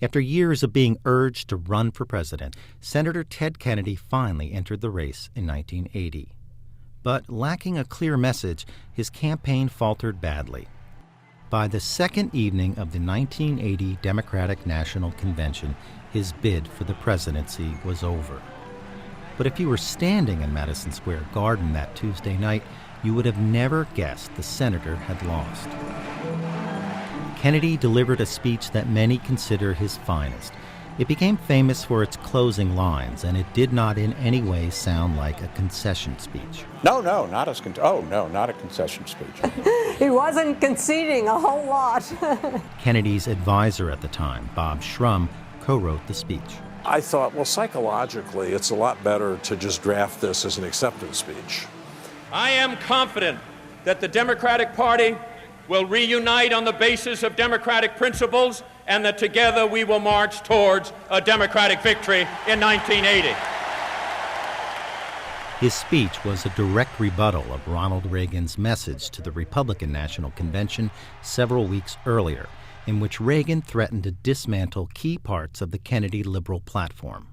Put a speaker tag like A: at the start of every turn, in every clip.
A: After years of being urged to run for president, Senator Ted Kennedy finally entered the race in 1980. But lacking a clear message, his campaign faltered badly. By the second evening of the 1980 Democratic National Convention, his bid for the presidency was over. But if you were standing in Madison Square Garden that Tuesday night, you would have never guessed the senator had lost. Kennedy delivered a speech that many consider his finest. It became famous for its closing lines, and it did not in any way sound like a concession speech.
B: Not a concession speech.
C: He wasn't conceding a whole lot.
A: Kennedy's advisor at the time, Bob Shrum, co-wrote the speech.
D: I thought, well, psychologically, it's a lot better to just draft this as an acceptance speech.
E: I am confident that the Democratic Party will reunite on the basis of democratic principles, and that together we will march towards a Democratic victory in 1980.
A: His speech was a direct rebuttal of Ronald Reagan's message to the Republican National Convention several weeks earlier, in which Reagan threatened to dismantle key parts of the Kennedy liberal platform.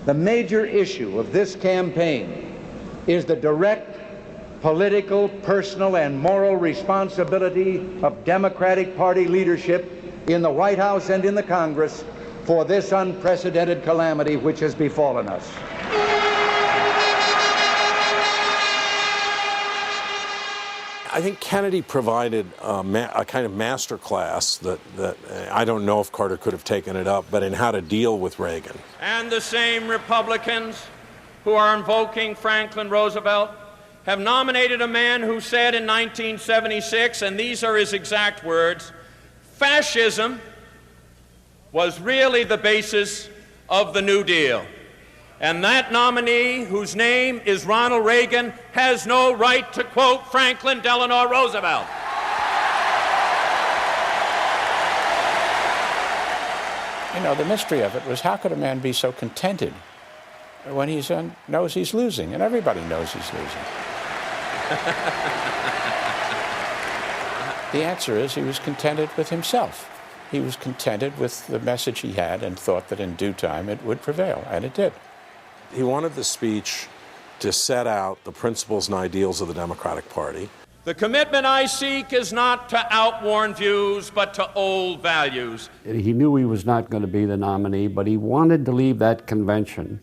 F: The major issue of this campaign is the direct political, personal, and moral responsibility of Democratic Party leadership in the White House and in the Congress for this unprecedented calamity which has befallen us.
D: I think Kennedy provided a kind of master class that I don't know if Carter could have taken it up, but in how to deal with Reagan.
E: And the same Republicans who are invoking Franklin Roosevelt have nominated a man who said in 1976, and these are his exact words, fascism was really the basis of the New Deal. And that nominee, whose name is Ronald Reagan, has no right to quote Franklin Delano Roosevelt.
B: You know, the mystery of it was, how could a man be so contented when he knows he's losing, and everybody knows he's losing? The answer is, he was contented with himself. He was contented with the message he had and thought that in due time it would prevail, and it did.
D: He wanted the speech to set out the principles and ideals of the Democratic Party.
E: The commitment I seek is not to outworn views, but to old values.
G: He knew he was not going to be the nominee, but he wanted to leave that convention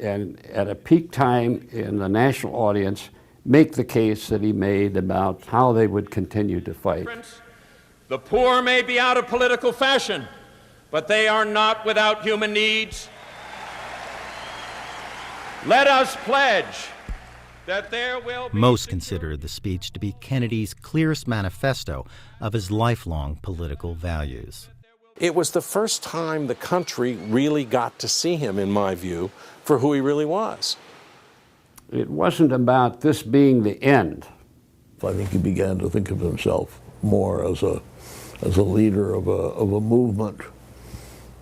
G: and at a peak time in the national audience, make the case that he made about how they would continue to fight.
E: The poor may be out of political fashion, but they are not without human needs. Let us pledge that there will be...
A: Most consider the speech to be Kennedy's clearest manifesto of his lifelong political values.
D: It was the first time the country really got to see him, in my view, for who he really was.
G: It wasn't about this being the end.
H: I think he began to think of himself more as a leader of a movement,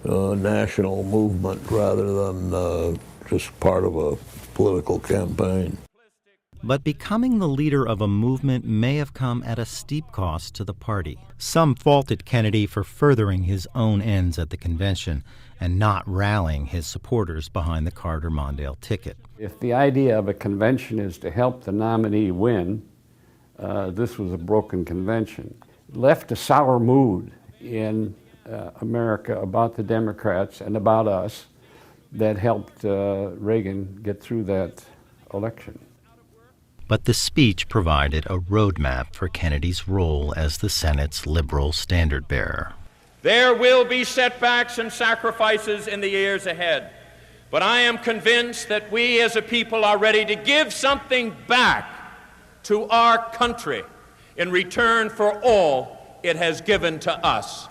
H: a national movement, rather than just part of a political campaign.
A: But becoming the leader of a movement may have come at a steep cost to the party. Some faulted Kennedy for furthering his own ends at the convention and not rallying his supporters behind the Carter-Mondale ticket.
G: If the idea of a convention is to help the nominee win, this was a broken convention. It left a sour mood in America about the Democrats and about us that helped Reagan get through that election.
A: But the speech provided a roadmap for Kennedy's role as the Senate's liberal standard-bearer.
E: There will be setbacks and sacrifices in the years ahead, but I am convinced that we as a people are ready to give something back to our country in return for all it has given to us.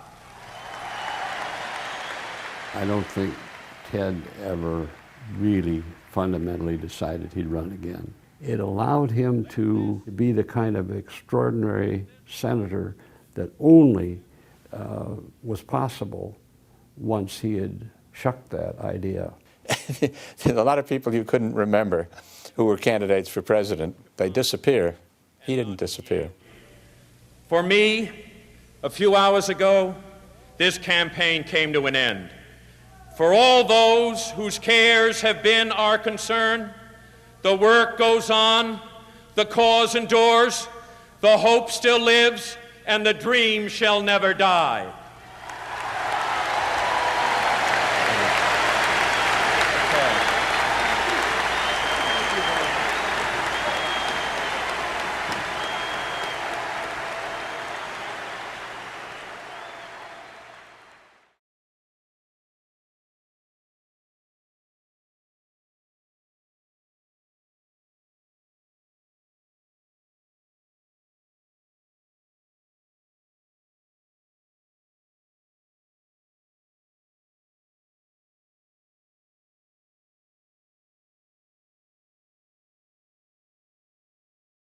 G: I don't think Ted ever really fundamentally decided he'd run again. It allowed him to be the kind of extraordinary senator that only was possible once he had shucked that idea.
B: A lot of people you couldn't remember who were candidates for president, they disappear. He didn't disappear.
E: For me, a few hours ago, this campaign came to an end. For all those whose cares have been our concern, the work goes on, the cause endures, the hope still lives, and the dream shall never die.